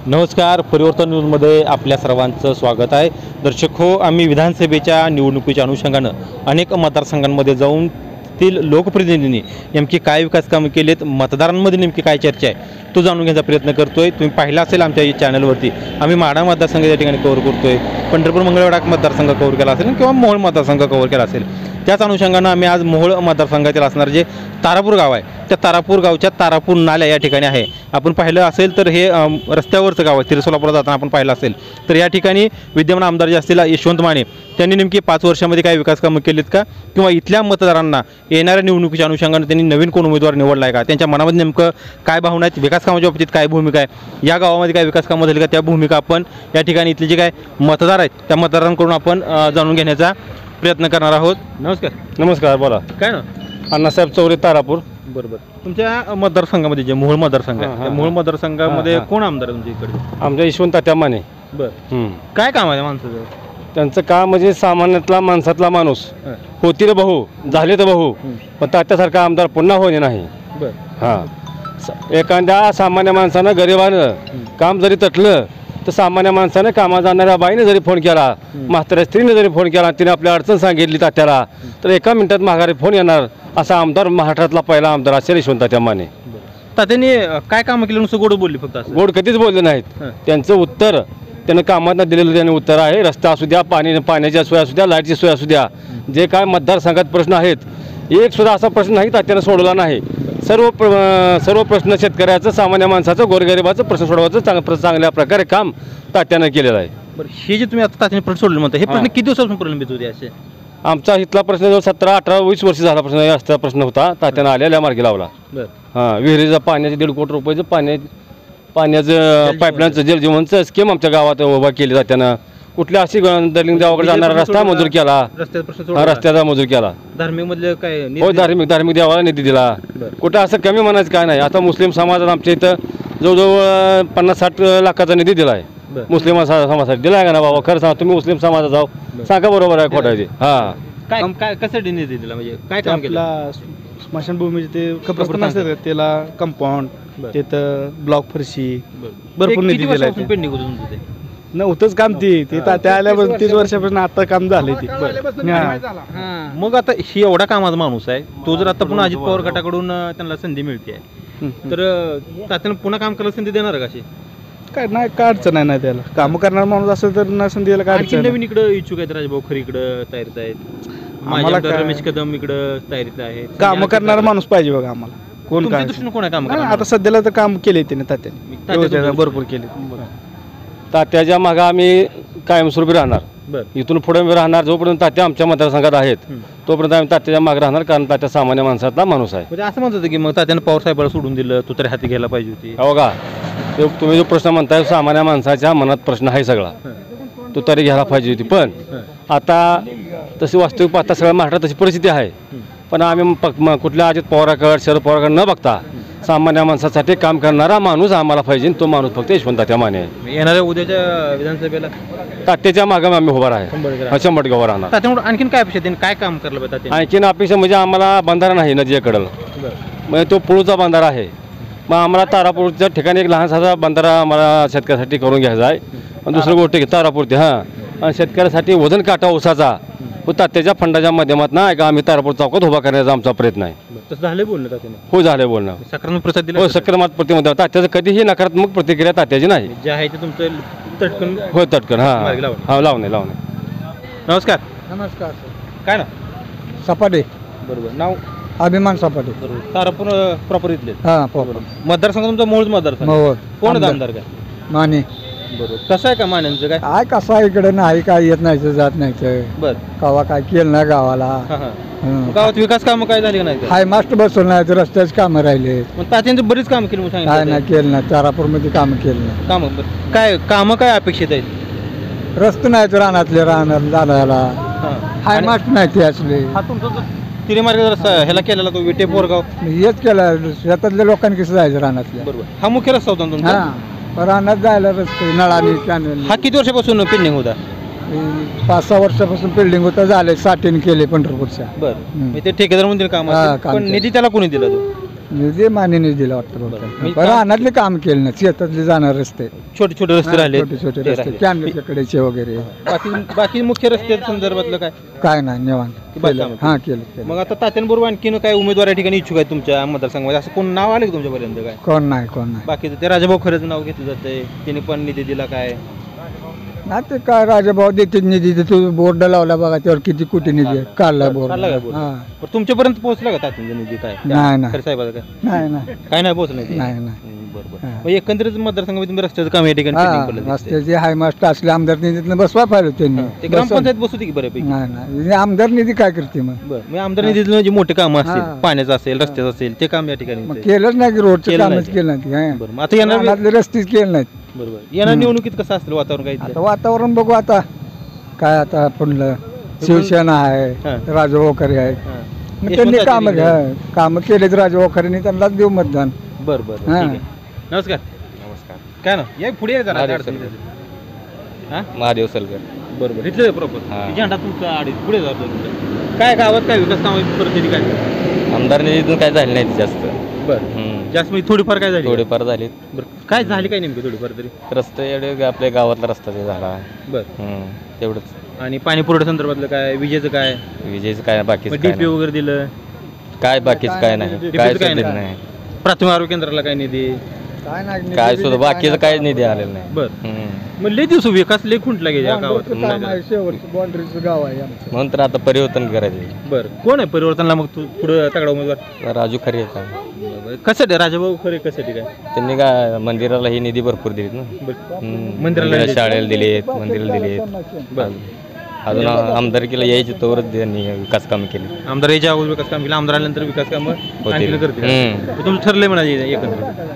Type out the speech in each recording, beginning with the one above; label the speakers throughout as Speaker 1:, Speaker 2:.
Speaker 1: नमस्कार, परिवर्तन न्यूजमध्ये आपल्या सर्वांचं स्वागत आहे. दर्शक हो, आम्ही विधानसभेच्या निवडणुकीच्या अनुषंगानं अनेक मतदारसंघांमध्ये जाऊन तील लोकप्रतिनिधींनी नेमकी काय विकास कामं केलीत, मतदारांमध्ये नेमकी काय चर्चा आहे तो जाणून घेण्याचा प्रयत्न करतोय. तुम्ही पाहिला असेल आमच्या या चॅनलवरती आम्ही माढा मतदारसंघ या ठिकाणी कव्हर करतोय, पंढरपूर मंगळवेढा मतदारसंघ कव्हर केला असेल किंवा मोहोळ मतदारसंघ कव्हर केला असेल. त्याच अनुषंगानं आम्ही आज मोहोळ मतदारसंघातील असणार जे तारापूर गाव आहे त्या तारापूर गावच्या तारापूर नाल्या या ठिकाणी आहे. आपण पाहिलं असेल तर हे रस्त्यावरचं गाव आहे. तिरसोलापूरला जाताना आपण पाहिलं असेल तर या ठिकाणी विद्यमान आमदार जे असतील यशवंत माने त्यांनी नेमकी 5 वर्षामध्ये काय विकास कामं केलीत का, किंवा इथल्या मतदारांना येणाऱ्या निवडणुकीच्या अनुषंगाने त्यांनी नवीन कोण उमेदवार निवडला आहे का, त्यांच्या मनामध्ये नेमकं काय भावना आहेत, विकास कामाच्या बाबतीत काय भूमिका आहे, या गावामध्ये काय विकास कामं झाली का, त्या भूमिका आपण या ठिकाणी इथले जे काय मतदार आहेत त्या मतदारांकडून आपण जाणून घेण्याचा प्रयत्न करणार आहोत. नमस्कार.
Speaker 2: नमस्कार, बोला.
Speaker 1: काय ना
Speaker 2: अण्णासाहेब चौरे, तारापूर.
Speaker 1: बरोबर. तुमच्या मतदारसंघामध्ये जे मोहोळ मतदारसंघ आहे त्या मोहोळ मतदारसंघामध्ये कोण आमदार आहे तुमच्या इकडे?
Speaker 2: आमच्या यशवंत तात्या माने.
Speaker 1: बरं. काय काम आहे माणसाचं?
Speaker 2: त्यांचं काम म्हणजे सामान्यातला माणसातला माणूस. होती तर भाऊ, झाले तर भाऊ, पण तात्यासारखा आमदार पुन्हा होणे नाही.
Speaker 1: बरं.
Speaker 2: हां, एखाद्या सामान्य माणसानं गरिबानं काम जरी तटलं तर सामान्य माणसानं कामाला जाणाऱ्या बाईने जरी फोन केला, म्हाताऱ्या स्त्रीने जरी फोन केला, तिने आपली अडचण सांगितली तात्याला, तर एका मिनिटात माघारी फोन येणार असा आमदार महाराष्ट्रातला पहिला आमदार असेल यशवंत तात्या माने.
Speaker 1: तात्याने काय कामं केलं नुसतं गोड बोलली फक्त?
Speaker 2: गोड कधीच बोलले नाहीत. त्यांचं उत्तर त्यानं कामात दिलेलं त्याने उत्तर आहे. रस्ता असू द्या, पाण्याची सोय असू द्या, लाईटची सोय असू द्या, जे काय मतदारसंघात प्रश्न आहेत एक सुद्धा असा प्रश्न नाही तात्यानं सोडवला नाही. सर्व प्रश्न शेतकऱ्याचं, सामान्य माणसाचं, गोरगरिबाचं प्रश्न सोडवायचं चांगल्या प्रकारे काम तात्यानं केलेलं आहे.
Speaker 1: बरं, हे जे तुम्ही आता तात्याने प्रश्न सोडले म्हणता, हे प्रश्न किती दिवसापासून प्रलंबित होते असे?
Speaker 2: आमचा इथला प्रश्न जो 17, 18, 20 वर्ष झाला प्रश्न रस्त्याचा प्रश्न होता. तात्यानं आलेल्या मार्गी लावला. हां, विहिरीचं पाण्याचे 1.5 कोटी रुपयाचं पाण्याचं पाईपलाईनचं जलजीवनचं स्कीम आमच्या गावात उभा केली तात्यानं. कुठल्या अशी दलिंग देवाकडे जाणारा रस्ता मंजूर केला, रस्त्याचा मंजूर केला.
Speaker 1: धार्मिक मधले काय?
Speaker 2: हो, धार्मिक देवाला निधी दिला. कुठं असं कमी म्हणायचं काय नाही. आता मुस्लिम समाजात आमच्या इथं जवळजवळ 50-60 लाखाचा निधी दिला आहे. मुस्लिम समाजासाठी दिला आहे का ना बाबा? खरं सांगा, तुम्ही मुस्लिम समाजात जाऊ सांगा, बरोबर आहे खोटा आहे? हां,
Speaker 1: काय कशासाठी निधी दिला, म्हणजे काय काम केलं?
Speaker 3: स्मशानभूमीचे ते कब्रस्तान असतात त्याला कंपाऊंड, तिथं ब्लॉक फरशी भरपूर निधी दिला.
Speaker 1: पेंडिंग होतं तुमचं ते?
Speaker 3: नव्हतंच काम ते त्या आल्यापासून 30 वर्षापासून आता काम झालंय ते.
Speaker 1: मग आता ही एवढा कामाचा माणूस आहे तो, जर आता पुन्हा अजित पवार गटाकडून त्यांना संधी मिळते तर तात्यानं पुन्हा काम करायला संधी देणार का? अशी
Speaker 3: काय नाही, काय अडचण नाही त्याला. काम करणार माणूस असेल तर ना संधी द्यायला काय अडचण.
Speaker 1: नवीन इकडं इच्छुक आहेत, राजभाऊ खरे इकडं तयारीत आहेत, रमेश कदम इकडं तयारीत आहेत.
Speaker 3: काम करणारा माणूस पाहिजे बघा आम्हाला. कोण काय
Speaker 1: कोण आहे काम?
Speaker 3: आता सध्याला तर काम केले त्याने तात्याने, भरपूर केले.
Speaker 2: तात्याच्या मागं आम्ही कायमस्वरूपी राहणार. इथून पुढे मी राहणार. जोपर्यंत तात्या आमच्या मतदारसंघात आहेत तोपर्यंत आम्ही तात्याच्या मागे राहणार, कारण तात्या सामान्य माणसातला माणूस आहे.
Speaker 1: म्हणजे असं म्हणत होतं की मग तात्यानं पवार साहेबाला सोडून दिलं, तू तरी हाती घ्यायला पाहिजे होती.
Speaker 2: हो का? तुम्ही जो प्रश्न म्हणताय, सामान्य माणसाच्या मनात प्रश्न आहे सगळा, तो तरी घ्यायला पाहिजे होती. पण आता तशी वास्तविक पाहता सगळ्या महाराष्ट्रात तशी परिस्थिती आहे. पण आम्ही कुठल्या अजित पवाराकडे, शरद पवाराकडे न बघता सामान्य माणसासाठी काम करणारा माणूस आम्हाला पाहिजे. तो माणूस फक्त यशवंत तात्या माने आहे.
Speaker 1: येणाऱ्या उद्याच्या विधानसभेला
Speaker 2: तात्याच्या मागं आम्ही उभा आहे, 100% उभा राहणार.
Speaker 1: त्याच्यामुळे आणखीन काय अपेक्षा? काय काम करलं पाहिजे?
Speaker 2: आणखीन अपेक्षा म्हणजे आम्हाला बंधारा नाही नदीकडं, म्हणजे तो पुळूचा बंधारा आहे. मग आम्हाला तारापूरच्या ठिकाणी एक लहानसा बंधारा आम्हाला शेतकऱ्यासाठी करून घ्यायचा आहे. आणि दुसरी गोष्ट की तारापूर ते आणि शेतकऱ्यासाठी वजन काटा ऊसाचा तात्याच्या फंडाच्या माध्यमातून आहे का आम्ही तारापूर चौकात उभा करण्याचा आमचा प्रयत्न आहे.
Speaker 1: तसं झालं बोलणं तात्याने?
Speaker 2: हो, झालं बोलणं.
Speaker 1: सकारात्मक प्रतिसाद दिला?
Speaker 2: हो, सकारात्मक प्रतिसाद. तात्याचं कधीही नकारात्मक प्रतिक्रिया तात्याची नाही.
Speaker 1: जे आहे ते तुमचं तटकन?
Speaker 2: हो, तटकन. हां, लावणे.
Speaker 1: नमस्कार.
Speaker 3: नमस्कार.
Speaker 1: काय ना?
Speaker 3: सपाटे.
Speaker 1: बरोबर. नाव?
Speaker 3: अभिमान सपाटे.
Speaker 1: बरोबर. तारापूर प्रॉपर इथले?
Speaker 3: हां,
Speaker 1: मतदारसंघ तुमचा मूळच मतदारसंघ? कोण आमदार काय?
Speaker 3: माने.
Speaker 1: बरोबर. कसं आहे का मान्यांचं?
Speaker 3: काय कसं आहे इकडे? नाही काय येत नाही, जात नाही.
Speaker 1: बरं.
Speaker 3: गावा काय केलं ना गावाला?
Speaker 1: गावात विकास कामं काय झाली का नाही?
Speaker 3: हाय मास्ट बसवलं नाही तर रस्त्याची कामं राहिले.
Speaker 1: तात्यांचं बरीच कामं केली म्हणून
Speaker 3: काय नाही केलं ना. तारापूरमध्ये कामं केलं ना.
Speaker 1: कामं काय अपेक्षित आहेत?
Speaker 3: रस्ते नाहीत रानातले, राहणार जाणाऱ्याला हाय मास्ट नाही ते असले.
Speaker 1: हा तुमचा तिरेमार्ग ह्याला केलेला तो विटे पोरगाव
Speaker 3: हेच केलं. शेतातल्या लोकांनी कसं जायचं रानातल्या?
Speaker 1: बरोबर. हा मुख्य रस्ता होता तुमचा?
Speaker 3: रानात जायला रस्ते नळाने कॅनल.
Speaker 1: हा किती वर्षापासून पेंडिंग होता?
Speaker 3: 5-6 वर्षापासून बिल्डिंग होतं, झाले 60 केले पंढरपूरच्या.
Speaker 1: बरं. ते ठेकेदार म्हणून काम, पण निधी त्याला कोणी दिला? तो
Speaker 4: निधी मान्य दिला वाटतं
Speaker 1: बरं.
Speaker 4: बहुतेक. पण रानातले काम केले नाही शेतातले जाणार रस्ते
Speaker 1: छोटे छोटे रस्ते राहिले
Speaker 4: छोटे छोटे
Speaker 1: ते
Speaker 4: रस्ते
Speaker 1: राहिले.
Speaker 4: कॅनलच्या कडेचे वगैरे
Speaker 1: बाकी मुख्य रस्ते संदर्भातलं काय
Speaker 4: काय नाही निवांत
Speaker 1: बाकी
Speaker 4: केलं
Speaker 1: कामं
Speaker 4: हां केलं
Speaker 1: मग आता तात्यांबरोबर आणखीन काय उमेदवार या ठिकाणी इच्छुक आहे तुमच्या मतदारसंघामध्ये असं कोण नाव आलं का तुमच्यापर्यंत काय
Speaker 4: कोण नाही
Speaker 1: बाकीचं ते राजाभाऊ खरेचं नाव घेतलं जातंय तिने पण निधी दिला काय
Speaker 4: नाही ते काय राजाभाऊ देते निधी ते तू बोर्ड लावला बघा त्यावर किती कोटी निधी आहे. काढला बोर्ड
Speaker 1: काढला का बोर्ड?
Speaker 4: हां
Speaker 1: बरं, तुमच्यापर्यंत पोहोचला का तात्यांचा निधी काय
Speaker 4: नाही, नाही.
Speaker 1: खरे साहेबाचा काय
Speaker 4: नाही
Speaker 1: काय नाही पोहोचलं ते?
Speaker 4: नाही नाही
Speaker 1: बरोबर
Speaker 4: हां.
Speaker 1: मग एकंदरीत मतदारसंघामध्ये तुम्ही रस्त्याचं काम या ठिकाणी pending पडलं
Speaker 4: हां
Speaker 1: दिसतंय.
Speaker 4: रस्त्याचे हायमास्ट असले आमदार निधीतनं बसवा पाहिजे त्यांनी
Speaker 1: ते ग्रामपंचायत बसवते की बऱ्यापैकी
Speaker 4: नाही नाही आमदार निधी काय करते मग
Speaker 1: बरं मग आमदार निधीतलं जे मोठे काम असतील
Speaker 4: हां.
Speaker 1: पाण्याचं असेल रस्त्याचं असेल ते काम या ठिकाणी
Speaker 4: मग
Speaker 1: होतंय.
Speaker 4: केलंच नाही की रोडचं
Speaker 1: केलं
Speaker 4: कामच
Speaker 1: नाही.
Speaker 4: केलं नाही हां.
Speaker 1: बरं मग आता येणार
Speaker 4: रानातले रस्तेच केले नाहीत
Speaker 1: बरोबर येणार निवडणुकीत कसं असतं वातावरण काय
Speaker 4: आता वातावरण बघू आता काय आता पुढलं शिवसेना
Speaker 1: हां.
Speaker 4: आहे राजू ओखरे आहेत
Speaker 1: हां.
Speaker 4: मग त्यांनी कामं केलेत राजू ओखरेंनी त्यांनाच देऊ मतदान
Speaker 1: बरं बरं ठीक
Speaker 4: हां.
Speaker 1: आहे नमस्कार काय ना या पुढे या जरा अडचण नाही. हां
Speaker 2: महादेव सलगर
Speaker 1: बरोबर इथलं प्रॉपर
Speaker 2: हां.
Speaker 1: झेंडा तुमचा अडीच पुढे जातो तुमचं काय गावात काय विकास कामाची परिस्थिती काय
Speaker 2: आमदार निधीतून काय झाले नाही जास्त
Speaker 1: बरं जास्त म्हणजे थोडीफार काय झाली
Speaker 2: थोडेफार झाले
Speaker 1: बरं काय झाली काय नेमकी थोडीफार तरी
Speaker 2: रस्ते एवढे आपल्या गावातला रस्ता ते झाला
Speaker 1: बरं
Speaker 2: तेवढंच
Speaker 1: आणि पाणी पुरवठा संदर्भातलं काय विजेचं काय
Speaker 2: विजेचं काय बाकीचं काय
Speaker 1: डीपी वगैरे दिलं
Speaker 2: नाही. काय बाकीचं काय नाही
Speaker 1: DP
Speaker 2: काय
Speaker 1: चं काय
Speaker 2: सुद्धा
Speaker 1: नाही.
Speaker 2: नाही
Speaker 1: प्राथमिक आरोग्य केंद्राला काय निधी
Speaker 4: काय नाही
Speaker 2: काय सुद्धा बाकीचं काय निधी आलेलं नाही
Speaker 1: बरं मग लय दिवस विकास लय खुंटला गेला गावात
Speaker 4: शेवटचं बाउंड्रीचं गाव आहे आमचं
Speaker 2: म्हणून तर आता परिवर्तन करायचं
Speaker 1: बरं कोण आहे परिवर्तनला मग तू पुढे तगडा उमेदवार
Speaker 2: राजू खरे येतात
Speaker 1: कशासाठी राजाभाऊ खरे कशासाठी काय
Speaker 2: त्यांनी काय मंदिराला ही निधी भरपूर दिलीत ना
Speaker 1: मंदिराला
Speaker 2: मंदिराला शाळेला दिलेत मंदिराला दिलेत
Speaker 1: बरं
Speaker 2: अजून आमदारकीला यायचे तोवरच त्यांनी विकास काम केले
Speaker 1: आमदार याच्या अगोदर विकास काम केलं आमदार आल्यानंतर विकास काम आणखीन करतील हे तुमचं ठरलंय म्हणाले एकंदरीत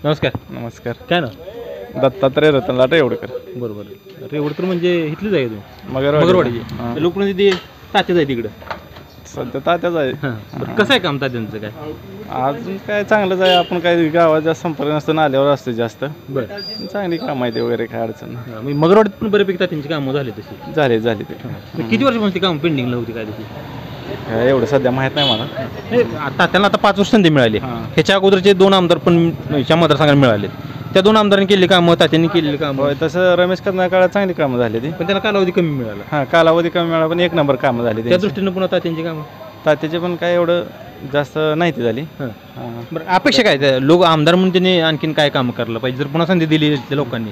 Speaker 1: नमस्कार
Speaker 3: नमस्कार
Speaker 1: काय ना
Speaker 3: दत्तात्रय रतनलाट एवढकर
Speaker 1: बरोबर रेवडकर म्हणजे इथलीच आहे तू
Speaker 3: मगरवाडी
Speaker 1: मगरवाडीची लोकप्रतिनिधी तात्याच आहे तिकडं
Speaker 3: सध्या तात्याच आहे
Speaker 1: बरं कसं आहे काम तात्यांचं काय
Speaker 3: अजून काय चांगलंच आहे आपण काही गावात जास्त संपर्क नसतो नाल्यावर असतो जास्त
Speaker 1: बरं
Speaker 3: चांगली काम आहे ते वगैरे काय अडचण नाही.
Speaker 1: मग मगरवाडीत पण बऱ्यापैकी तात्यांची कामं झाली तशी
Speaker 3: झाले ते
Speaker 1: तर किती वर्षापासून ती कामं पेंडिंगला होती काय तशी
Speaker 3: काय एवढं सध्या माहीत नाही मला
Speaker 1: नाही, तात्यांना आता 5 वर्ष संधी मिळाली
Speaker 3: हां.
Speaker 1: ह्याच्या अगोदरचे 2 आमदार पण ह्या मतदारसंघाला मिळाले त्या 2 आमदारांनी केली कामं तात्यांनी केलेली कामं
Speaker 3: होय तसं रमेश कदम काळात चांगली कामं झाली ती
Speaker 1: पण त्याला कालावधी कमी मिळाला
Speaker 3: हां कालावधी कमी मिळाला पण 1 नंबर कामं झाली
Speaker 1: त्या
Speaker 3: त्यांची.
Speaker 1: दृष्टीनं पुन्हा तात्यांची कामं
Speaker 3: तात्याचे पण काय एवढं जास्त नाही ती झाली
Speaker 1: हां.
Speaker 3: हां.
Speaker 1: बरं अपेक्षा काय त्या लोक आमदार म्हणून त्यांनी आणखीन काय कामं करायला पाहिजे जर पुन्हा संधी दिली त्या लोकांनी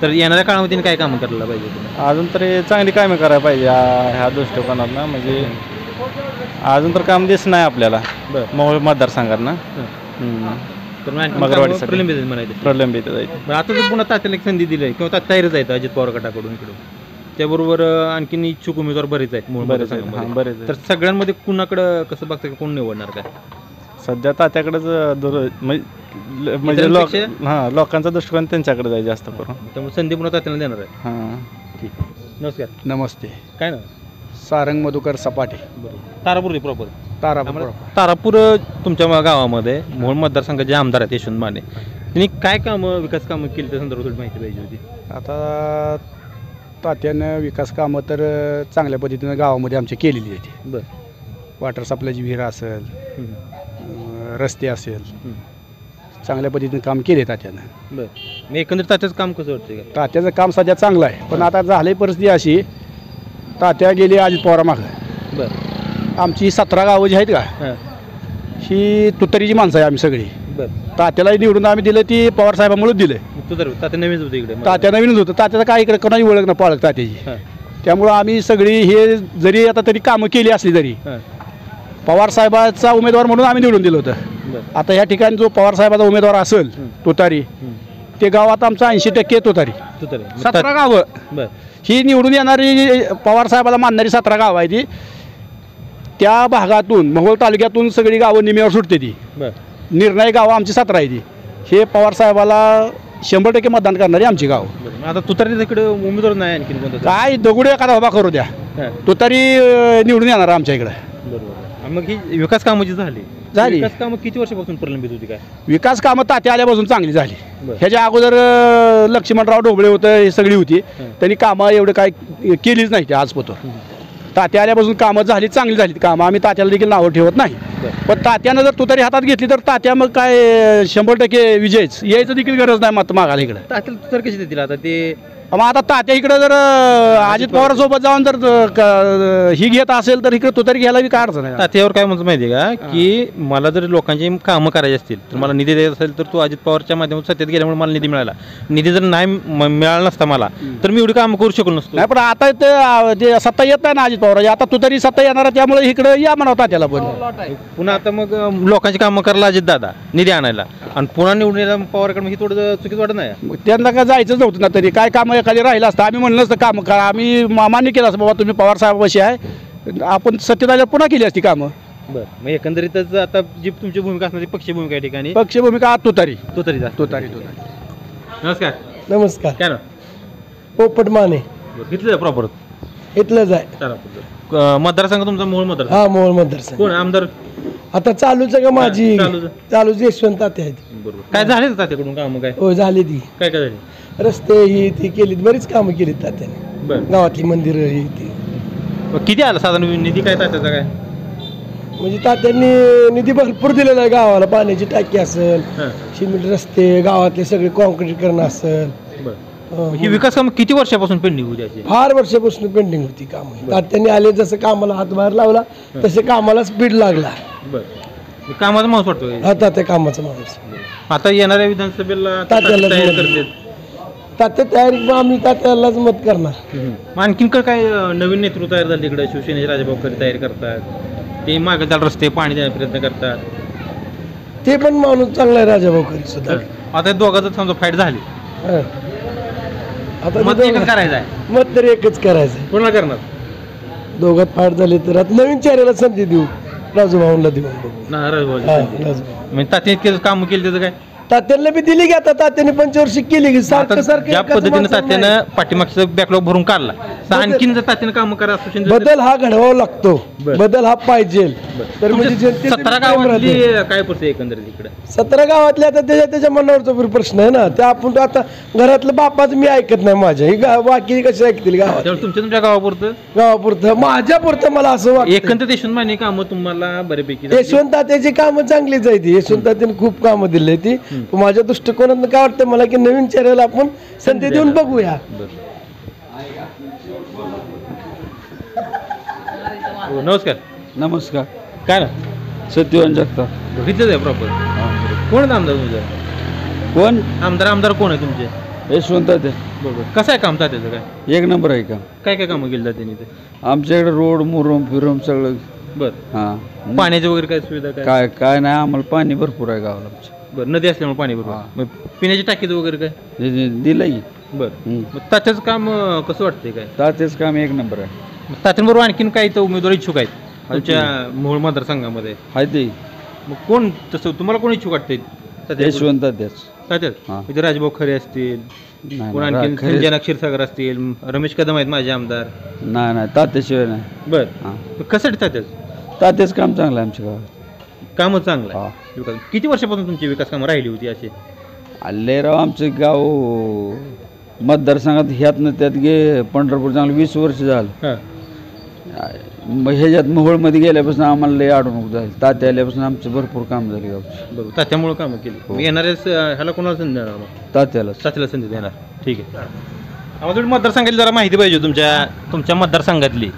Speaker 1: तर येणाऱ्या काळामध्ये त्यांनी काय कामं करायला पाहिजे
Speaker 3: अजून तरी चांगली कामे करायला पाहिजे ह्या दृष्टिकोनातनं म्हणजे अजून तर काम दिसत नाही आपल्याला
Speaker 1: बरं
Speaker 3: मोहोळ मतदारसंघातना
Speaker 1: तर मग आणखीन
Speaker 3: मगरवाडी
Speaker 1: कामं प्रलंबित आहेत म्हणायचे
Speaker 3: प्रलंबित जायचे
Speaker 1: बरं आता जर पुन्हा तात्याला एक संधी दिली आहे किंवा तात्या तयारच आहेत अजित पवार गटाकडून इकडून त्याबरोबर आणखीन इच्छुक उमेदवार बरेच आहेत मूळ
Speaker 3: बरेच आहेत
Speaker 1: मतदारसंघामध्ये.
Speaker 3: हां बरेच आहेत.
Speaker 1: तर सगळ्यांमध्ये कुणाकडं कसं बघतं की कोण निवडणार काय
Speaker 3: सध्या तात्याकडेच म्हणजे
Speaker 1: इतरांपेक्षा?
Speaker 3: हां लोकांचा दृष्टिकोन त्यांच्याकडे जाईल जास्त करून
Speaker 1: त्यामुळे संधी पुन्हा तात्याला देणार आहे
Speaker 3: हां
Speaker 1: ठीक आहे नमस्कार
Speaker 4: नमस्ते
Speaker 1: काय ना
Speaker 4: सारंग मधुकर सपाटे
Speaker 1: बरोबर तारापूर प्रॉपर
Speaker 4: तारापूर
Speaker 1: तारापूर तुमच्या गावामध्ये मूळ मतदारसंघाचे आमदार आहेत यशवंत माने त्यांनी काय कामं विकास कामं केली त्या संदर्भात थोडी माहिती पाहिजे होती
Speaker 4: आता तात्यानं विकास कामं तर चांगल्या पद्धतीनं गावामध्ये आमच्या केलेली आहे
Speaker 1: बरं
Speaker 4: वॉटर सप्लायची विहीर असेल रस्ते असेल चांगल्या पद्धतीनं काम केले तात्यानं
Speaker 1: बरं मग एकंदरीत तात्याचं काम कसं वाटतं काय
Speaker 4: तात्याचं काम सध्या चांगलं आहे पण आता झाली परिस्थिती अशी तात्या गेली अजित पवारामागं
Speaker 1: बरं
Speaker 4: आमची 17 गावं जी आहेत का
Speaker 1: हां
Speaker 4: ही तुतारीची माणसं आहे आम्ही सगळी
Speaker 1: बरं
Speaker 4: तात्यालाही निवडून आम्ही दिलं ती पवारसाहेबांमुळेच दिलं
Speaker 1: मग तू तर तात्या नवीनच होतं इकडे
Speaker 4: तात्या नवीनच होतं तात्याचं काय इकडे कोणाची ओळख ना पाळख तात्याची
Speaker 1: हां
Speaker 4: त्यामुळं आम्ही सगळी हे जरी आता तरी कामं केली असली तरी
Speaker 1: हां
Speaker 4: पवारसाहेबाचा उमेदवार म्हणून आम्ही निवडून दिलं होतं
Speaker 1: बरं
Speaker 4: आता ह्या ठिकाणी जो पवारसाहेबाचा उमेदवार असेल तुतारी ते गावात आमचं 80% तुतारी
Speaker 1: तू तर
Speaker 4: 17 गावं
Speaker 1: बरं
Speaker 4: ही निवडून येणारी पवारसाहेबाला मानणारी 17 गावं आहे ती त्या भागातून मोहोळ तालुक्यातून सगळी गावं निम्यावर सुटते ती
Speaker 1: बरं
Speaker 4: निर्णय गावं आमची 17 आहे ती हे पवारसाहेबाला 100% मतदान करणारी आमची गाव
Speaker 1: बरं आता तू तर तिकडे उमेदवार नाही आणखीन कोणतं
Speaker 4: काय दगडू एखादा उभा करू द्या
Speaker 1: हां
Speaker 4: तुतारी निवडून येणार आमच्या इकडं
Speaker 1: बरोबर मग ही विकास कामाची झाली विकास कामं किती वर्षापासून प्रलंबित होती काय
Speaker 4: विकास कामं तात्या आल्यापासून चांगली झाली
Speaker 1: बरं.
Speaker 4: ह्याच्या अगोदर लक्ष्मणराव ढोबळे होतं हे सगळी होती त्यांनी कामं एवढं काय केलीच नाही ते आजपर्यंत तात्या आल्यापासून कामं झाली, चांगली झाली कामं. आम्ही तात्याला देखील नावं ठेवत नाही. पण तात्यानं जर तुतारी हातात घेतली तर तात्या मग काय 100% विजयच, यायचं देखील गरज नाही मत मागायला इकडे.
Speaker 1: तात्याला तर कशी देतील आता ते?
Speaker 4: मग आता तात्या इकडे जर अजित पवारांसोबत जाऊन जर ही घेत असेल तर इकडे तुतारी घ्यायला बी काय अडचण आहे.
Speaker 1: तात्यावर काय म्हणतो माहिती आहे का, की मला जर लोकांची कामं करायची असतील तर मला निधी द्यायचा असेल तर तू अजित पवारच्या माध्यमातून सत्तेत गेल्यामुळे मला निधी मिळाला. निधी जर नाही मिळाला नसता मला तर मी एवढी कामं करू शकलो नसतो.
Speaker 4: नाही पण आता ते सत्ता येत नाही ना अजित पवार, आता तुतारी सत्ता येणार आहे, त्यामुळे इकडे या म्हणावं तात्याला पण.
Speaker 1: पुन्हा आता मग लोकांची कामं करायला अजित दादा निधी आणायला आणि पुन्हा निवडून यायला पवारकडे, मग ही थोडं चुकीचं वाटत नाही?
Speaker 4: मग त्यांना काय जायचंच नव्हतं ना, तरी काय कामं एखादी राहिलं असतं आम्ही म्हणलं असतं काम करा, आम्ही मान्य केलं असतं बाबा तुम्ही पवार साहेबाशी आहे, आपण सत्तेत आल्यावर पुन्हा केली असती कामं.
Speaker 1: बरं, मग एकंदरीतच आता जी तुमची भूमिका असणार ती पक्षी भूमिका या ठिकाणी
Speaker 4: पक्ष भूमिका तुतारी
Speaker 1: तुतारी
Speaker 4: तुतारी.
Speaker 1: नमस्कार.
Speaker 5: नमस्कार.
Speaker 1: काय ना
Speaker 5: पोपट माने
Speaker 1: घेतलं प्रॉपर
Speaker 5: इथलंच आहे.
Speaker 1: मतदारसंघ तुमचा मूळ मतदार
Speaker 5: हा मोहोळ मतदारसंघ.
Speaker 1: कोण आमदार?
Speaker 5: आता चालूच आहे का माझी?
Speaker 1: चालूच आहे.
Speaker 5: चालूच यशवंत तात्या आहेत.
Speaker 1: बरोबर. काय झाले तात्याकडून कामं? काय
Speaker 5: हो झाली ती.
Speaker 1: काय काय झाली?
Speaker 5: रस्ते ही ती केलीत, बरीच कामं केलीत तात्याने.
Speaker 1: बरं,
Speaker 5: गावातली मंदिरं ही ती.
Speaker 1: मग किती आला साधारण निधी काय तात्याचा काय?
Speaker 5: म्हणजे तात्यांनी निधी भरपूर दिलेला आहे गावाला. पाण्याची टाकी असेल,
Speaker 1: हां.
Speaker 5: सिमेंट रस्ते, गावातले सगळे कॉन्क्रीटीकरण असेल.
Speaker 1: बरं, ही विकास कामं किती वर्षापासून पेंडिंग होती याची?
Speaker 5: फार वर्षापासून पेंडिंग होती कामं. तात्यांनी आले जसं कामाला हातभार लावला तसे कामाला स्पीड लागला.
Speaker 1: बरं, कामाचा माणूस वाटतो
Speaker 5: हा तात्या कामाचा माणूस.
Speaker 1: आता येणाऱ्या विधानसभेला
Speaker 5: तात्याला
Speaker 1: तयारी
Speaker 5: मत.
Speaker 1: करतात.
Speaker 5: तात्या तयारी आम्ही तात्यालाच मत करणार.
Speaker 1: मग आणखीन काय नवीन नेतृत्व तयार झालं तिकडे? शिवसेनेचे राजाभाऊ खरे तयारी करतात, ते मागे जाल रस्ते पाणी देण्याचा प्रयत्न करतात.
Speaker 5: ते पण माणूस चांगला आहे राजाभाऊ खरे सुद्धा.
Speaker 1: आता दोघांचं समजा फाईट झाली,
Speaker 5: हा. आता
Speaker 1: मत
Speaker 5: ते
Speaker 1: एकच
Speaker 5: दोघं-
Speaker 1: करायचं आहे.
Speaker 5: मत तर एकच करायचं.
Speaker 1: कोणाला करणार?
Speaker 5: दोघात फाट झाले तर आता नवीन चेहऱ्याला संधी देऊ, राजूभाऊला देऊ बघू.
Speaker 1: ना राजाभाऊ.
Speaker 5: हा, राजूभाऊ.
Speaker 1: म्हणजे तात्या इतके काम केलं त्याचं काय?
Speaker 5: तात्यांना बी दिली की आता तात्याने पंचवर्षिक केली की
Speaker 1: आता
Speaker 5: सारखं सारखं
Speaker 1: ज्या
Speaker 5: एकाच
Speaker 1: पद्धतीने
Speaker 5: माणसाला नाही.
Speaker 1: तात्यानं पाठीमागचं बॅकलॉग भरून काढला तर आणखीन जर तात्यानं काम करा
Speaker 5: बदल हा घडवावा लागतो.
Speaker 1: बरं.
Speaker 5: बदल हा पाहिजे. तर म्हणजे जनतेचं
Speaker 1: 17
Speaker 5: प्रेम
Speaker 1: गावातली
Speaker 5: राहते.
Speaker 1: काय परिस्थिती एकंदरीत इकडे?
Speaker 5: 17 गावातले आता त्याच्या मनावरचा प्रश्न आहे ना. ते आपण आता घरातलं बापाचं मी ऐकत नाही माझ्या. ही बाकी कशी ऐकतील गावात?
Speaker 1: त्यामुळे तुमच्या गावापुरतं
Speaker 5: गावापुरतं माझ्यापुरतं मला असं वाटतं.
Speaker 1: एकंदरीत यशवंत माने कामं तुम्हाला बऱ्यापैकी झाली.
Speaker 5: यशवंत तात्याची कामं चांगलीच आहे ती. यशवंत तात्याने खूप कामं दिली ती. माझ्या दृष्टिकोनातून काय वाटतं मला की नवीन चेहऱ्याला आपण संधी देऊन बघूया.
Speaker 1: बरं. हो, नमस्कार.
Speaker 2: नमस्कार.
Speaker 1: काय ना
Speaker 2: सत्यवान जगताप.
Speaker 1: बघितलंच आहे प्रॉपर. कोण आहे आमदार तुमचं?
Speaker 2: कोण?
Speaker 1: आमदार कोण आहे तुमचे?
Speaker 2: यशवंत तात्या.
Speaker 1: बरोबर. कसं आहे काम तात्याचं? काय
Speaker 2: एक नंबर आहे का?
Speaker 1: काय काय कामं केली जाते ते?
Speaker 2: आमच्याकडे रोड मुरुम फिरम सगळं.
Speaker 1: बरं.
Speaker 2: हां.
Speaker 1: पाण्याची वगैरे काय सुविधा काय?
Speaker 2: काय काय नाही, आम्हाला पाणी भरपूर आहे गावाला आमच्या.
Speaker 1: बरं, नदी असल्यामुळे पाणी बरोबर.
Speaker 2: हां.
Speaker 1: मग पिण्याची टाकीचं वगैरे काय?
Speaker 2: दिलंय.
Speaker 1: बरं. मग तात्याचं काम कसं वाटतंय काय?
Speaker 2: तात्याच काम एक नंबर आहे.
Speaker 1: मग तात्यांबरोबर आणखीन काही तर उमेदवार इच्छुक आहेत तुमच्या मूळ मतदारसंघामध्ये?
Speaker 2: हाय ते
Speaker 1: मग कोण तसं तुम्हाला कोण इच्छुक वाटते?
Speaker 2: यशवंत तात्याच.
Speaker 1: तात्याच?
Speaker 2: हां.
Speaker 1: इथे राजभाऊ खरे असतील,
Speaker 2: नाही,
Speaker 1: कोण
Speaker 2: नाही,
Speaker 1: आणखीन
Speaker 2: खरे-
Speaker 1: संजना क्षीरसागर असतील, रमेश कदम आहेत माझे आमदार.
Speaker 2: नाही नाही, तात्याशिवाय नाही.
Speaker 1: बरं.
Speaker 2: हां.
Speaker 1: मग कशासाठी तात्याच?
Speaker 2: तात्याच काम चांगलं आहे आमच्या गावात.
Speaker 1: कामं चांगलं आहे.
Speaker 2: हां.
Speaker 1: विकास किती वर्षापासून तुमची विकास कामं राहिली होती असे?
Speaker 2: आले राव आमचं गाव मतदारसंघात ह्यातनं त्यात पंढरपूर चांगलं 20 वर्ष झालं.
Speaker 1: हां.
Speaker 2: मग ह्याच्यात मोहोळमध्ये गेल्यापासून आम्हाला लय अडवणूक झाली. तात्या आल्यापासून आमचं भरपूर काम झाले गावचे.
Speaker 1: बरोबर. तात्यामुळं कामं केली. मग येणाऱ्याच ह्याला कोणाला संधी देणार मग?
Speaker 2: तात्यालाच.
Speaker 1: तात्याला संधी देणार. ठीक आहे. आम्हाला थोडी मतदारसंघातली जरा माहिती पाहिजे तुमच्या मतदारसंघातली.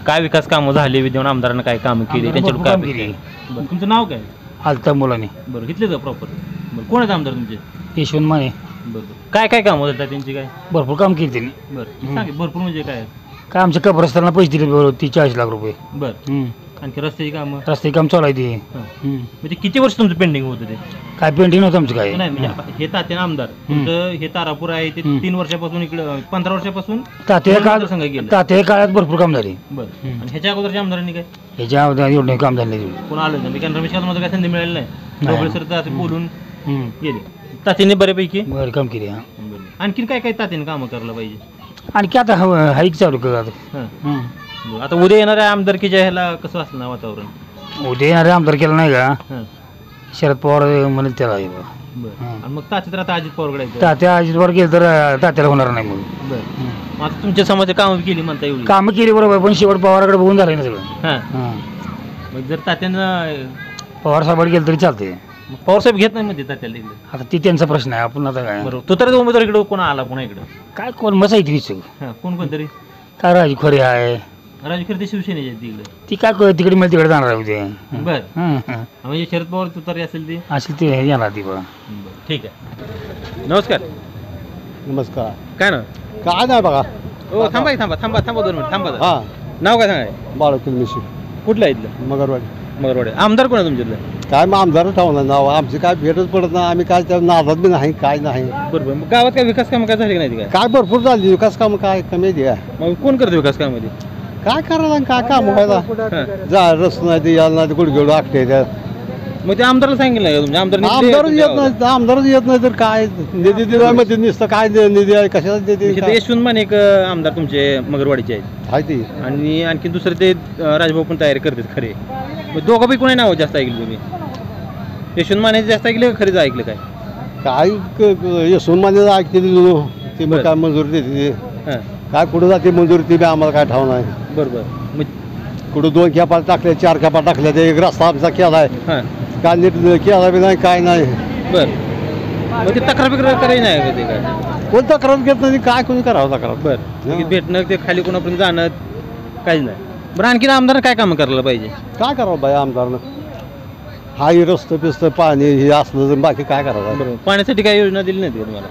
Speaker 1: काय विकास कामं झाली, विद्यमान आमदारांना काय कामं केली, त्यांच्याकडून काय केली? बरं. तुमचं नाव काय?
Speaker 4: आलता मुलाने
Speaker 1: बरं. घेतले का प्रॉपर? बरं. कोण आहेत आमदार तुमचे?
Speaker 4: यशवंत माने
Speaker 1: बरं. काय काय कामं होतात त्यांची काय?
Speaker 4: भरपूर काम केली त्यांनी.
Speaker 1: बरं. सांग भरपूर म्हणजे काय?
Speaker 4: काय आमच्या कब्रस्तानला पैसे दिले बरोबर 40 लाख रुपये.
Speaker 1: बरं. आणखी रस्त्याची कामं?
Speaker 4: रस्ते काम चालू आहे ते.
Speaker 1: म्हणजे किती वर्ष तुमचं पेंडिंग होतं ते?
Speaker 4: काय पेंटिंग नव्हतं आमचं काय.
Speaker 1: नाही म्हणजे हे तात्याने आमदार तुमचं हे तारापूर आहे ते 3 वर्षापासून इकडे 15 वर्षापासून
Speaker 4: तात्या
Speaker 1: मतदारसंघ गेलं.
Speaker 4: तात्या काळात भरपूर काम झाले.
Speaker 1: बरं. आणि ह्याच्या अगोदरच्या आमदारांनी काय
Speaker 4: ह्याच्या अगोदर एवढं काम झालं नाही.
Speaker 1: कोण आलं नाही? कारण रमेश कदमाचं काय संधी मिळाली नाही.
Speaker 4: नाही.
Speaker 1: डोबळे सर तर असे बोलून गेले. तात्याने बऱ्यापैकी.
Speaker 4: बरं काम केले. हां.
Speaker 1: बरं. आणखीन काय काय तात्याने कामं करायला पाहिजे?
Speaker 4: आणखी आता हाईक चालू कर आता.
Speaker 1: हां. बरं. आता उद्या येणाऱ्या आमदारकीच्या ह्याला कसं असणार वातावरण?
Speaker 4: उद्या येणारे आमदार केला नाही का
Speaker 1: हां.
Speaker 4: शरद पवार म्हणेल त्याला आहे बा.
Speaker 1: बरं आणि मग तात्या तर आता अजित पवारकडे आहेत.
Speaker 6: तात्या अजितवर गेलं तर तात्याला होणार नाही मग.
Speaker 1: बरं मग आता तुमच्या समाजात कामं केली म्हणता एवढी.
Speaker 6: कामं केली बरोबर पण शेवट पवाराकडे बघून झालं ना सगळं.
Speaker 1: हां मग जर तात्यानं
Speaker 6: पवार साहेबांकडे गेलं तरी चालते.
Speaker 1: मग पवारसाहेब घेत नाही म्हणते तात्याला इकडे.
Speaker 6: आता ती त्यांचा प्रश्न आहे. आपण आता काय
Speaker 1: बरोबर तो तर उमेदवार इकडे कोणा आला कोणा इकडं
Speaker 6: काय कोण मसा येते विचारू.
Speaker 1: हां कोण कोणतरी
Speaker 6: काय राजू खरे आहे
Speaker 1: राजू खरे ते शिवसेनेचे आहेत तिकडे.
Speaker 6: ती काय तिकडे मिळेल तिकडे जाणार होते.
Speaker 1: बरं म्हणजे शरद पवार तुतारी असेल ती.
Speaker 6: असेल ते येणार ती बघा.
Speaker 1: ठीक आहे नमस्कार.
Speaker 3: नमस्कार.
Speaker 1: काय ना
Speaker 3: काय नाही बघा.
Speaker 1: हो थांबा 2 मिनिट थांबा.
Speaker 3: हां
Speaker 1: नाव काय सांगाय.
Speaker 3: बाळकिल मिशी
Speaker 1: कुठलं आहे इथलं.
Speaker 3: मगरवाडी.
Speaker 1: आमदार कोण आहे तुमच्यातलं.
Speaker 3: काय मग आमदार ठेवणार नाव आमची काय भेटच पडत नाही. आम्ही काय त्या नादात बी नाही काय नाही.
Speaker 1: बरोबर मग गावात काय विकास कामं काय झाली का नाही काय.
Speaker 3: काय भरपूर झाली विकास कामं काय कमी आहे काय.
Speaker 1: मग कोण करतो विकास कामामध्ये.
Speaker 3: काय करायला आणि काय काम व्हायला. जा रस नाही ते यायला नाही ते गुडघेवडं आखते त्यात.
Speaker 1: मग ते आमदारला सांगितलं का तुमच्या
Speaker 3: आमदारच येत नाही. आमदारच येत नाही तर काय निधी दिला मध्ये नुसतं काय निधी आहे कशाला निधी काय?
Speaker 1: यशवंत माने एक आमदार तुमचे मगरवाडीचे आहेत
Speaker 3: आहे ती.
Speaker 1: आणि आणखी दुसरे ते राजभाऊ पण तयारी करतात खरे. मग दोघांपैकी कोणी नाव जास्त ऐकलं तुम्ही. यशवंत माने जास्त ऐकलं का खरेच ऐकलं काय.
Speaker 3: काय यशवंत माने ऐकते ते मग काय मंजुरी देते.
Speaker 1: हां
Speaker 3: काय कुठं जाते मंजुरी ती बी आम्हाला काय ठाव नाही.
Speaker 1: बरोबर मग
Speaker 3: कुठं 2 खेपा टाकल्या 4 खेपा टाकल्या ते एक रस्ता आमचा केला आहे.
Speaker 1: हां
Speaker 3: काय नीट केला बी नाही काय नाही.
Speaker 1: बरं मग ते तक्रार बिक्रार करायची नाही का ते काय.
Speaker 3: कोण तक्रार घेत नाही काय कोणी करावं तक्रार.
Speaker 1: बरं भेटणं ते खाली कोणापर्यंत जाणं काहीच नाही. बरं आणखी आमदार काय कामं करायला पाहिजे.
Speaker 3: काय करावं बाई आमदारनं. हा ही रस्तं पिस्तं पाणी हे असलं तर बाकी काय करावं.
Speaker 1: बरोबर पाण्यासाठी काय योजना दिली नाही तुम्हाला.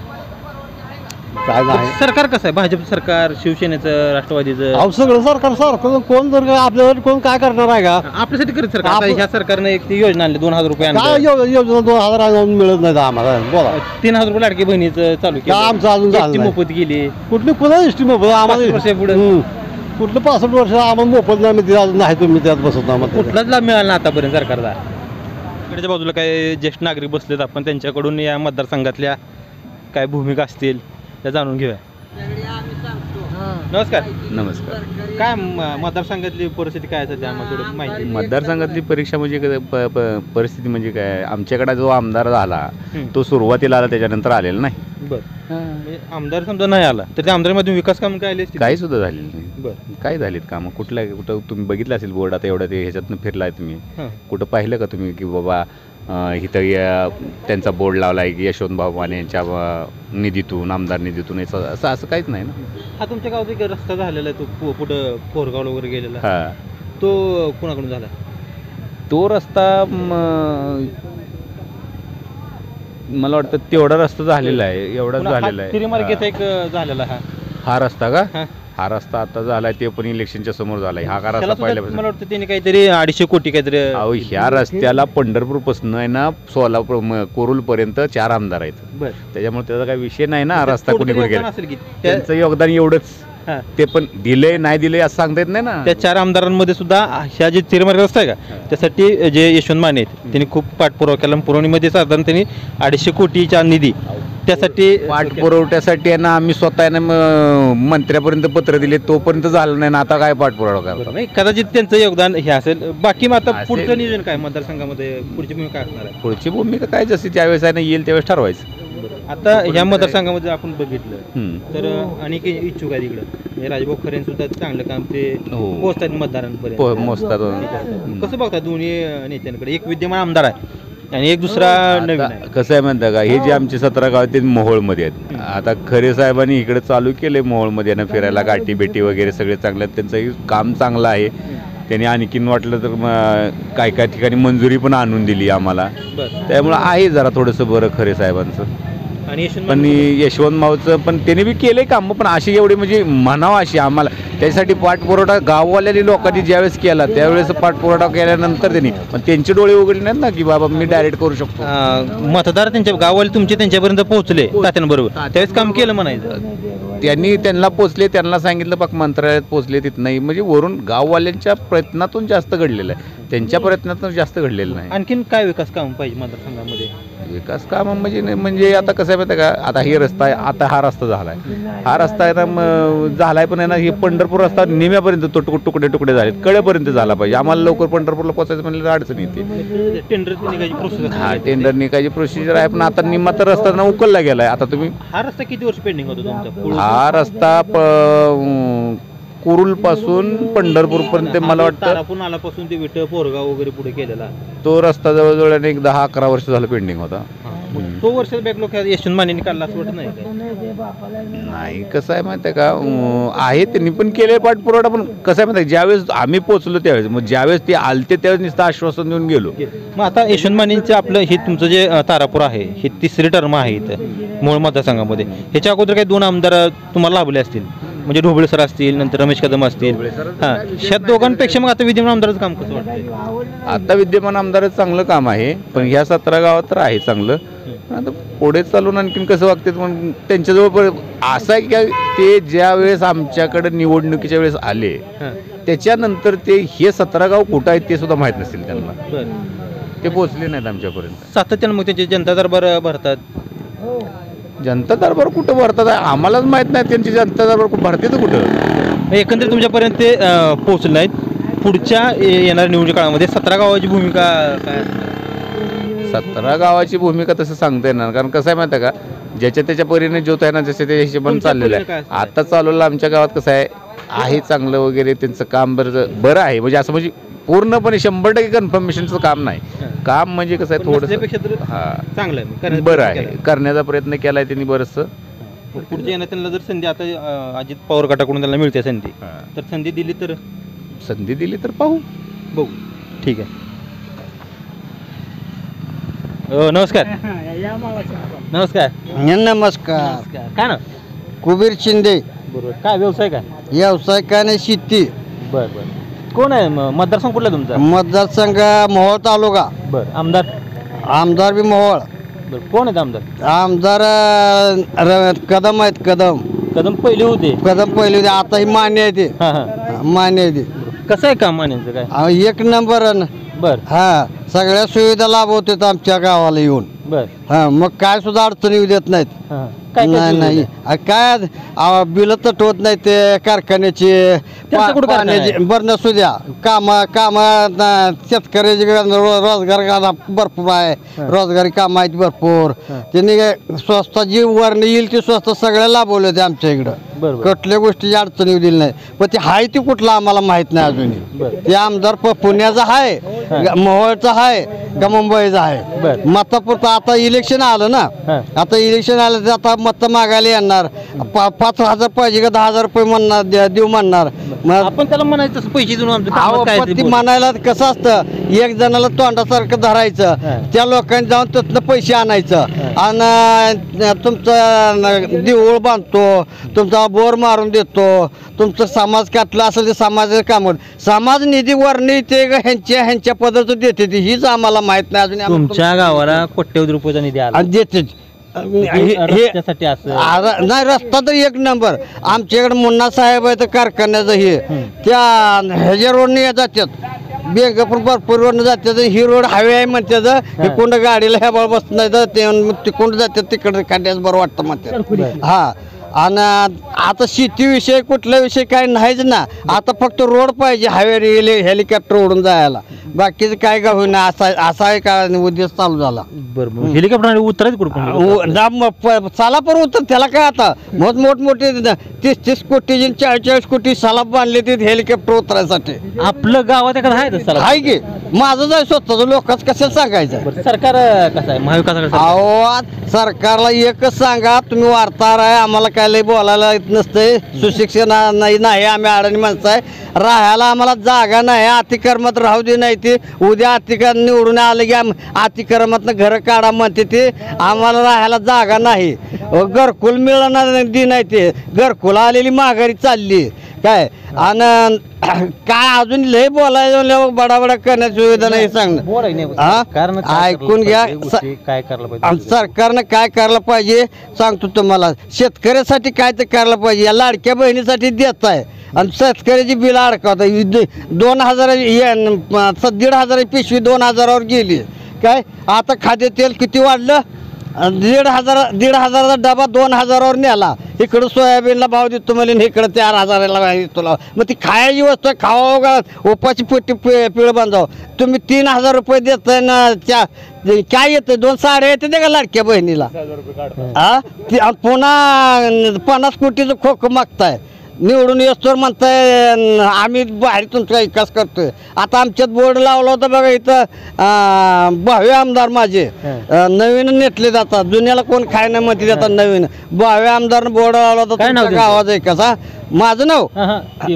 Speaker 3: काय नाही.
Speaker 1: सरकार कसं आहे भाजप सरकार शिवसेनेचं राष्ट्रवादीचं.
Speaker 3: अहो सगळं सरकार सारखं कोण जर आपल्याला कोण काय करणार आहे का.
Speaker 1: आपल्यासाठी करत सरकार. आता ह्या सरकारनं एक ती योजना आणली 2000 रुपये
Speaker 3: काय
Speaker 1: आणली.
Speaker 3: योजना 2000 मिळत नाही आम्हाला. बोला
Speaker 1: 3000 रुपये लाडकी बहिणीचं चालू केलं.
Speaker 3: काय आमचं अजून झालं
Speaker 1: एसटी
Speaker 3: नाही.
Speaker 1: मोफत गेली.
Speaker 3: कुठली पुन्हा एसटी मोफत
Speaker 1: 65 वर्षापुढं.
Speaker 3: कुठलं 65 वर्ष आम्हाला मोफत नाही म्हणजे अजून नाही तुम्ही त्यात बसत ना मग.
Speaker 1: कुठलाच लाभ मिळाला ना आतापर्यंत सरकारला. इकडच्या बाजूला काय ज्येष्ठ नागरिक बसलेत आपण त्यांच्याकडून या मतदारसंघातल्या काय भूमिका असतील त्या जाणून घेऊया. नमस्कार. काय मतदारसंघातली परिस्थिती काय आहे सध्या आम्हाला थोडी माहिती.
Speaker 7: मतदारसंघातली परीक्षा म्हणजे परिस्थिती म्हणजे काय आमच्याकडे जो आमदार झाला तो सुरुवातीला आला त्याच्यानंतर आलेला नाही.
Speaker 1: बरं आमदार समजा नाही आला तर त्या आमदारमधून विकास काम काय आले.
Speaker 7: काही सुद्धा झालेलं नाही.
Speaker 1: बरं
Speaker 7: काय झालीत कामं कुठं तुम्ही बघितलं असेल बोर्ड आता एवढं ते ह्याच्यातनं फिरलाय तुम्ही. कुठं पाहिलं का तुम्ही की बाबा इथं त्यांचा बोर्ड लावला आहे की यशवंत भाऊ माने यांच्या निधीतून आमदार निधीतून असं काहीच नाही ना.
Speaker 1: हा तुमच्या गावात एक रस्ता झालेला आहे तो पुढं कोरगाव वगैरे गेलेला.
Speaker 7: हा
Speaker 1: तो कोणाकडून झाला.
Speaker 7: तो रस्ता मला वाटतं तेवढा रस्ता झालेला आहे एवढाच झालेला आहे.
Speaker 1: तिरीमार्गेत एक झालेला
Speaker 7: हा रस्ता का.
Speaker 1: हा.
Speaker 7: हा रस्ता आता झालाय ते पण इलेक्शनच्या समोर झालाय. हा का रस्ता पहिल्यापासून
Speaker 1: मला वाटतं त्याने काहीतरी 250 कोटी काहीतरी.
Speaker 7: अहो ह्या रस्त्याला पंढरपूर पासून आहे ना सोलापूर कोरुल पर्यंत 4 आमदार आहेत.
Speaker 1: बरं
Speaker 7: त्याच्यामुळे त्याचा काही विषय नाही ना. रस्ता कुणी कुठे गेला
Speaker 1: असेल की
Speaker 7: त्यांचं योगदान एवढंच. ते पण दिले नाही दिले असं सांगता येत नाही ना.
Speaker 1: त्या 4 आमदारांमध्ये सुद्धा ह्या जे तिरमार्ग रस्ता आहे का त्यासाठी जे यशवंत माने आहेत त्यांनी खूप पाठपुरावा केला. पुरवणीमध्ये साधारण त्यांनी 250 कोटीचा निधी त्यासाठी
Speaker 7: पाठपुरवठ्यासाठी आहे ना आम्ही स्वतः मंत्र्यापर्यंत पत्र दिले तोपर्यंत झालं नाही ना. आता काय पाठपुरावा करतो.
Speaker 1: कदाचित त्यांचं योगदान हे असेल. बाकी मग आता पुढचं नियोजन काय मतदारसंघामध्ये पुढची भूमिका काय असणार आहे.
Speaker 7: पुढची भूमिका काय जशी ज्यावेळेस आहे ना येईल त्यावेळेस ठरवायचं.
Speaker 1: आता ह्या मतदारसंघामध्ये आपण बघितलं तर अनेक इच्छुक आहेत इकडं. राजभाऊ खरे सुद्धा चांगलं काम ते पोहोचतात मतदारांपर्यंत. कसं बघतात दोन्ही नेत्यांकडे. एक विद्यमान आमदार आहे आणि एक दुसरा नवीन आहे.
Speaker 7: कसं आहे म्हणता का हे जे आमचे 17 गाव आहेत ते मोहोळमध्ये आहेत. आता खरे साहेबांनी इकडे चालू केले मोहोळमध्ये ना फिरायला गाठी बेटी वगैरे सगळे चांगले आहेत. त्यांचंही काम चांगलं आहे. त्यांनी आणखीन वाटलं तर काय काय ठिकाणी मंजुरी पण आणून दिली आम्हाला. त्यामुळं आहे जरा थोडंसं बरं खरे साहेबांचं.
Speaker 1: आणि
Speaker 7: पण यशवंत माऊचं पण त्यांनी बी केले काम पण अशी एवढी म्हणजे म्हणावं अशी आम्हाला त्याच्यासाठी पाठपुरवठा गाववाल्याने लोकांनी ज्यावेळेस केला त्यावेळेस पाठपुरवठा केल्यानंतर त्यांनी पण त्यांचे डोळे उघडले नाहीत ना की बाबा मी डायरेक्ट करू शकतो.
Speaker 1: मतदार त्यांच्या गाववाले तुमचे त्यांच्यापर्यंत पोहोचले तात्यांबरोबर त्यावेळेस काम केलं म्हणायचं.
Speaker 7: त्यांनी त्यांना पोचले त्यांना सांगितलं बघ मंत्रालयात पोचले तिथं नाही म्हणजे वरून गाववाल्यांच्या प्रयत्नातून जास्त घडलेलं आहे. त्यांच्या प्रयत्नातून जास्त घडलेलं नाही.
Speaker 1: आणखीन काय विकास काम पाहिजे मतदारसंघामध्ये.
Speaker 7: विकास कामं म्हणजे आता कसं आहे माहिती आहे का, आता हे रस्ता आहे, आता हा रस्ता झाला आहे, हा रस्ता आहे ना झाला आहे, पण आहे ना हे पंढरपूर रस्ता निम्यापर्यंत तुकडे तुकडे झालेत, कळेपर्यंत झाला पाहिजे. आम्हाला लवकर पंढरपूरला पोचायचं म्हणलं तर अडचण येते.
Speaker 1: टेंडर निघायची प्रोसेस
Speaker 7: हा टेंडर निघायची प्रोसिजर आहे, पण आता निम्मा तर रस्ता ना उकलला गेला आहे. आता तुम्ही
Speaker 1: हा रस्ता किती वर्ष पेंडिंग होतो तुमचा?
Speaker 7: हा रस्ता कुरुल पासून पंढरपूर पर्यंत मला वाटतं
Speaker 1: तारापूर आलापासून ते विट पोरगाव वगैरे पुढे केलेला
Speaker 7: तो रस्ता जवळजवळ एक 10-11 वर्ष झालं पेंडिंग होता.
Speaker 1: तो वर्षात बॅकलॉग यशवंत मानेंनी काढला असं वाटत नाही?
Speaker 7: नाही कसं आहे माहिती आहे का, आहे त्यांनी पण केले पाठपुरावा, पण कसं आहे माहिती आहे ज्यावेळेस आम्ही पोहोचलो त्यावेळेस, मग ज्यावेळेस ते आलते त्यावेळेस नुसतं आश्वासन देऊन गेलो.
Speaker 1: मग आता यशवंत मानेंचं आपलं हे तुमचं जे तारापूर आहे हे 3री टर्म आहे इथं मोहोळ मतदारसंघामध्ये. ह्याच्या अगोदर काही 2 आमदार तुम्हाला लाभले असतील, म्हणजे ढोबळे सर असतील, नंतर रमेश कदम असतील. हां, ह्या दोघांपेक्षा मग आता विद्यमान आमदाराचं काम कसं वाटतं?
Speaker 7: आता विद्यमान आमदाराचं चांगलं काम आहे, पण ह्या 17 गावात तर आहे चांगलं. आता पुढे चालून आणखीन कसं वागतात पण त्यांच्याजवळ असं आहे की ते ज्या वेळेस आमच्याकडे निवडणुकीच्या वेळेस आले त्याच्यानंतर ते हे 17 गाव कुठं आहेत ते सुद्धा माहीत नसतील त्यांना, ते पोचले नाहीत आमच्यापर्यंत.
Speaker 1: सातत्यानं मग त्यांचे जनता दरबार भरतात.
Speaker 7: जनता दरबार कुठं भरतात आम्हालाच माहीत नाही, त्यांची जनता दरबार भरते तर कुठं.
Speaker 1: एकंदरीत तुमच्यापर्यंत ते पोहोचले नाहीत. पुढच्या येणाऱ्या निवडणूक काळामध्ये 17 गावाची भूमिका काय?
Speaker 7: 17 गावाची भूमिका तसं सांगता येणार, कारण कसं आहे माहिती आहे का, ज्याच्या त्याच्या परीने ज्योत आहे ना, जसे त्या हिशोबाने चाललेलं आहे. आता चालवलं आमच्या गावात कसं आहे चांगलं वगैरे, त्यांचं काम बरं आहे, म्हणजे असं म्हणजे पूर्णपणे 100% कन्फर्मेशनचं काम नाही. काम म्हणजे कसं आहे थोडंसं
Speaker 1: चांगलं आहे,
Speaker 7: बरं आहे, करण्याचा प्रयत्न केला आहे त्यांनी बरंचसं.
Speaker 1: पुढच्या येणार त्यांना जर संधी आता अजित पवार गटाकडून त्यांना मिळते संधी, तर संधी दिली तर पाहू बघू. ठीक आहे. नमस्कार. नमस्कार.
Speaker 8: नमस्कार.
Speaker 1: काय ना?
Speaker 8: कुबीर शिंदे.
Speaker 1: बरोबर. काय व्यवसाय काय?
Speaker 8: व्यवसाय काय नाही, शेती.
Speaker 1: बरं. कोण आहे मतदारसंघ कुठला तुमचा?
Speaker 8: मतदारसंघ मोहोळ तालुका.
Speaker 1: बरं.
Speaker 8: आमदार बी मोहोळ.
Speaker 1: बरं. कोण आहेत आमदार?
Speaker 8: आमदार कदम आहेत.
Speaker 1: कदम पहिले होते.
Speaker 8: आता ही मान्य आहे ते. मान्य आहे ते.
Speaker 1: कसं आहे काम मान्यांचं काय?
Speaker 8: 1 नंबर.
Speaker 1: बरं.
Speaker 8: हा, सगळ्या सुविधा लाभवतात आमच्या गावाला येऊन.
Speaker 1: बरं.
Speaker 8: हा, मग काय सुद्धा अडचणी येऊ देत नाहीत. नाही काय बिल तट होत नाही ते कारखान्याचे, पाण्याचे बरं नसू द्या. काम शेतकऱ्याचे रोजगार भरपूर आहे, रोजगारी काम आहेत भरपूर. त्यांनी स्वस्त जी वर्ण येईल ती स्वस्त सगळ्या लाभवले होते आमच्या इकडं. कुठल्या गोष्टीची अडचणी येऊ दिली नाही. पण ते आहे ती कुठला आम्हाला माहित नाही अजूनही. ते आमदार पुण्याचा आहे, मोहोळचा आहे का मुंबईचा आहे. मतापुरता आता इलेक्शन आलं ना, आता इलेक्शन आलं तर आता मत मागायला येणार. 5,000 पाहिजे का 10,000 रुपये म्हणणार, देऊ म्हणणार.
Speaker 1: आपण त्याला म्हणायचं पैसे देऊन
Speaker 8: म्हणायला कसं असतं, एक जणाला तोंडासारखं धरायचं, त्या लोकांनी जाऊन तिथनं पैसे आणायचं आणि तुमचं देऊळ बांधतो, तुमचा बोर मारून देतो, तुमचं समाज काटलं असेल ते समाजाचं काम. समाज निधी वरणी ते ह्यांच्या पदार्थ देते हीच आम्हाला माहित नाही अजून.
Speaker 1: तुमच्या गावाला कोट्यवधी रुपयाचा निधी आला
Speaker 8: देते नाही. रस्ता तर 1 नंबर. आमच्याकडे मुन्ना साहेब आहे तर कारखान्याचं हे त्या ह्याच्या रोडने जातात, बेंग पण भरपूर रोडनं जातात. ही रोड हायवे आहे म्हणतात, हे कोण गाडीला ह्या बळ बसत नाही तर ते तिकडं जातात, तिकडे काढण्यास बरं वाटतं म्हणतात. हा, आणि आता शेतीविषयी कुठला विषय काय नाहीच ना. आता फक्त रोड पाहिजे, हायवे हेलिकॉप्टर उडून जायला, बाकीचं काय का होईना. असा आहे का उद्देश चालू झाला.
Speaker 1: बरोबर. हेलिकॉप्टर उतरायचं कुठं?
Speaker 8: सालापर उतर त्याला काय आता मोठमोठे 30-30 कोटी 40-40 कोटी साला बांधले ते हेलिकॉप्टर उतरायसाठी.
Speaker 1: आपलं गावात एखादं आहे
Speaker 8: आहे की माझं आहे स्वतःच, लोकच कशाला सांगायचं.
Speaker 1: सरकार कसं आहे महाविकास?
Speaker 8: अहो, सरकारला एकच सांगा, तुम्ही वार्ताहर आहे, आम्हाला काय लय बोलायला येत नसतंय, सुशिक्षण नाही, आम्ही अडाणी माणसं आहे, राहायला आम्हाला जागा नाही, अतिक्रमात राहू दे. नाही ते उद्या अतिक्रम निवडून आलं की अतिक्रमातनं घरं काढा म्हणते ते, आम्हाला राहायला जागा नाही. घरकुल मिळणार दी नाही, ते घरकुल आलेली माघारी चालली काय. आणि काय अजून लय बोलायचं बडा करण्याची सुविधा नाही सांगणं. ऐकून घ्या,
Speaker 1: काय करायला पाहिजे
Speaker 8: सरकारनं काय करायला पाहिजे सांगतो तुम्हाला. शेतकऱ्यासाठी काय तर करायला पाहिजे. या लाडक्या बहिणीसाठी देत आहे आणि शेतकऱ्याची बिल अडकवत. 2,000 1,500 पिशवी 2,000वर गेली काय आता खाद्यतेल किती वाढलं 1,500चा डबा 2,000वर नेला. इकडं सोयाबीनला भाव देतो म्हणजे इकडं 4,000ला तुला मग ती खायची वस्तू आहे, खावावं का उपाची पोटी पिळं बांधावं. तुम्ही 3,000 रुपये देताय ना काय येतं 2 साड्या येते का लाडक्या बहिणीला पुन्हा 50 कोटीचं खोकं मागताय. निवडून येतोर म्हणताय आम्ही बाहेर तुमचा विकास करतोय. आता आमच्यात बोर्ड लावला होता बघा इथं भावे आमदार माझे नवीन नेटले जातात. जुन्याला कोण खाय नाही म्हणते जातात. नवीन भावे आमदारनं बोर्ड लावला होता तुमच्या गावाचा विकास. माझं नाव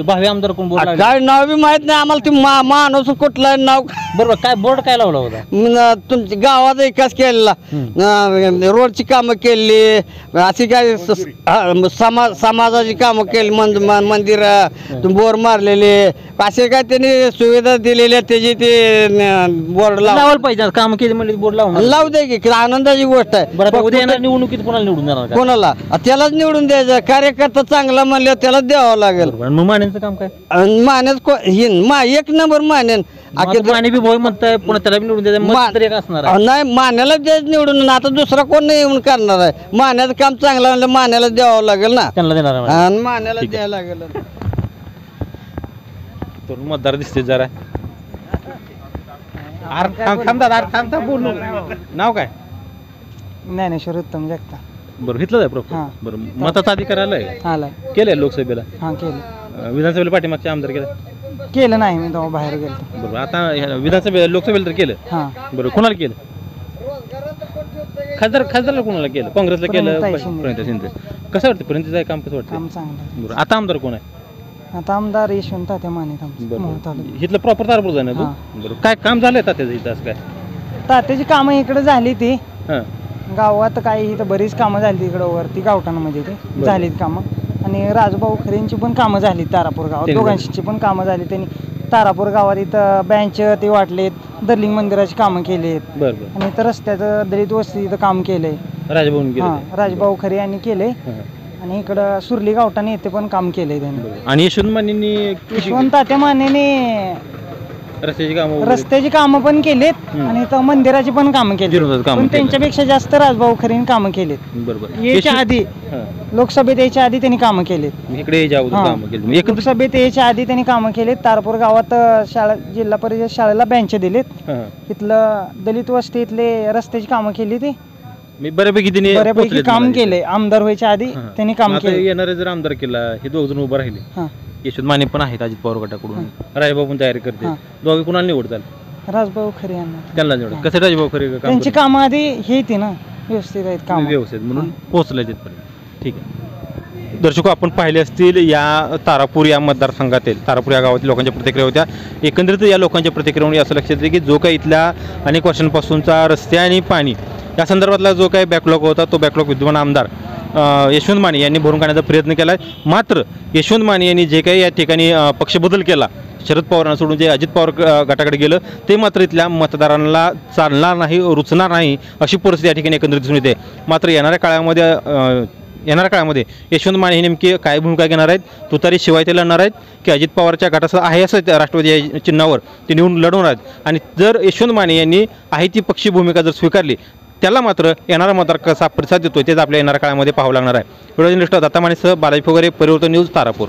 Speaker 1: भावी आमदार कोण बोर्ड
Speaker 8: काय नाव बी माहित नाही आम्हाला. ती माणूस कुठला नाव
Speaker 1: बरोबर काय बोर्ड काय लावला होता.
Speaker 8: तुमच्या गावाचा विकास केलेला रोडची कामं केली अशी काय समाजाची कामं केली मंदिर बोर मारलेले असे काय त्यांनी सुविधा दिलेल्या त्याची ते बोर्ड
Speaker 1: लावायला पाहिजे. काम केली म्हणजे बोर्ड
Speaker 8: लावू दे की आनंदाची गोष्ट आहे.
Speaker 1: निवडणुकीत कोणाला निवडून जाणार
Speaker 8: कोणाला त्यालाच निवडून द्यायचं. कार्यकर्ता चांगला म्हणलं त्याला द्यावं लागेल.
Speaker 1: मान्यांचं काम काय
Speaker 8: मान्यात एक नंबर मान्यान
Speaker 1: माने बी भाऊ म्हणताय पुन्हा त्याला बी निवडून द्यायचं असणार
Speaker 8: नाही. मान्याला द्यायचं निवडून आता दुसरा कोण नाही येऊन करणार आहे. मान्याचं काम चांगलं म्हणलं मान्याला द्यावं लागेल ना.
Speaker 1: त्यांना देणार
Speaker 8: मान्याला द्यायला लागेल.
Speaker 1: मतदार दिसते जरा बोलू नाव काय
Speaker 9: ज्ञानेश्वर उत्तम जगता.
Speaker 1: बरं घेतलं आहे प्रॉपर. बरं मताचा अधिकार आलाय केलंय लोकसभेला.
Speaker 9: केलं.
Speaker 1: विधानसभेला पाठीमागचे आमदार केलं
Speaker 9: केलं नाही मी तेव्हा बाहेर गेलो.
Speaker 1: बरोबर आता विधानसभेला लोकसभेला तर केलं. बरोबर कोणाला केलं खासदारला कोणाला केलं काँग्रेसला केलं प्रणिता शिंदे. कसं वाटतं प्रणिताचं काम कसं वाटतं.
Speaker 9: काम चांगलं.
Speaker 1: बरं आता आमदार कोण आहे.
Speaker 9: आता आमदार यशवंत तात्या माने.
Speaker 1: इथलं प्रॉपर तारपूर जाणं. बरोबर काय काम झालंय तात्याचं इथं असं काय
Speaker 9: तात्याची कामं इकडे झाली ती गावात काय इथं बरीच कामं झाली इकडं वरती गावठाणामध्ये ते झालीत कामं. आणि राजूभाऊ खरेंची पण कामं झाली तारापूर गावात. दोघांची पण कामं झाली. त्यांनी तारापूर गावात इथं बँच ते वाटलेत. दर्लिंग मंदिराची कामं केलीत. आणि इथं रस्त्याचं दलित वस्ती इथं काम केलंय राजभाऊ खरे यांनी केलंय. आणि इकडं सुरली गावठाणे येथे पण काम केलंय त्यांनी.
Speaker 1: आणि यशवंत
Speaker 9: तात्या मानेने रस्त्याची कामं पण केलीत आणि इथं मंदिराची पण कामं केली. पण त्यांच्यापेक्षा जास्त राजभाऊ खरेंनी कामं केलीत. याच्या आधी लोकसभेत यायच्या आधी त्यांनी कामं केलीत. लोकसभेत यायच्या आधी त्यांनी कामं केलीत. तारपूर गावात शाळा जिल्हा परिषद शाळेला बेंच दिलेत. इथलं दलित वस्ती इथले रस्त्याची कामं केली ती बऱ्यापैकी काम केले. आमदार व्हायच्या आधी त्यांनी काम केले.
Speaker 1: येणारे जर आमदार केला हे दोघ जण उभं राहिले. यशवंत माने पण आहेत अजित पवार गटाकडून. राजभाऊ पण तयारी करते. दोघे कुणाला निवडतात.
Speaker 9: राजभाऊ खरे यांना
Speaker 1: त्यांना निवड. कसं राजभाऊ खरे
Speaker 9: त्यांची कामं आधी हे ती ना व्यवस्थित आहेत काम
Speaker 1: व्यवस्थित म्हणून पोहोचले तिथपर्यंत. ठीक आहे दर्शको आपण पाहिले असतील या तारापूर या मतदारसंघातील तारापूर या गावातील लोकांच्या प्रतिक्रिया होत्या. एकंदरीत या लोकांच्या प्रतिक्रियेमुळे असं लक्षात येते की जो काही इथल्या अनेक वर्षांपासूनचा रस्ते आणि पाणी या संदर्भातला जो काही बॅकलॉग होता तो बॅकलॉग विद्यमान आमदार यशवंत माने यांनी भरून काढण्याचा प्रयत्न केला आहे. मात्र यशवंत माने यांनी जे काही या ठिकाणी पक्ष बदल केला शरद पवारांना सोडून जे अजित पवार गटाकडे गेलं ते मात्र इथल्या मतदारांना चालणार नाही रुचणार नाही अशी परिस्थिती या ठिकाणी एकंदरीत दिसून येते. मात्र येणाऱ्या काळामध्ये यशवंत माने हे नेमकी काय भूमिका घेणार आहेत. तुतारी शिवाय ते लढणार आहेत की अजित पवारच्या गटासह आहे असं राष्ट्रवादी या चिन्हावर ते निवडून लढवणार आहेत. आणि जर यशवंत माने यांनी आहे ती पक्षी भूमिका जर स्वीकारली त्याला मात्र येणारा मतदार कसा प्रतिसाद देतोय तेच आपल्या येणाऱ्या काळामध्ये पाहावं लागणार आहे. व्हिडिओ जर्नलिस्ट दत्ता मानेसह बालाजी फोगारे परिवर्तन न्यूज तारापूर.